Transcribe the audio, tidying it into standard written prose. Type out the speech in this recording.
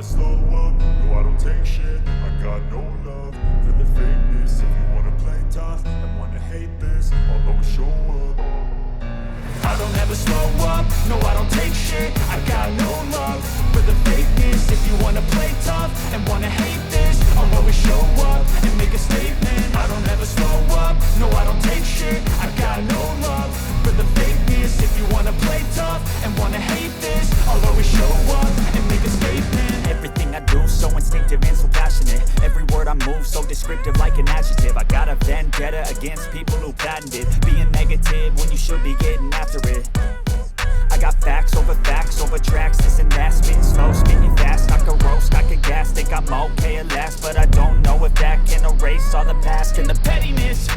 slow up, no I don't take shit. I got no love for the fakeness. If you wanna play tough and wanna hate this, I'll always show up. I don't ever slow up, no I don't take shit. I got no love for the fakeness. If you wanna play tough and wanna hate this, I'll always show up and make a statement. I don't ever slow up, no I don't take shit. I got no love for the fakeness. If you wanna play tough and wanna hate this, I'll always show up and make a statement. Everything I do so instinctive and so passionate. Every word I move so descriptive like an adjective. I got a vendetta against people who patented being negative when you should be getting after it. I got facts over tracks, this and that. Spitting slow, spitting fast, I can roast, I can gas. Think I'm okay at last, but I don't know if that can erase all the past. And the pettiness,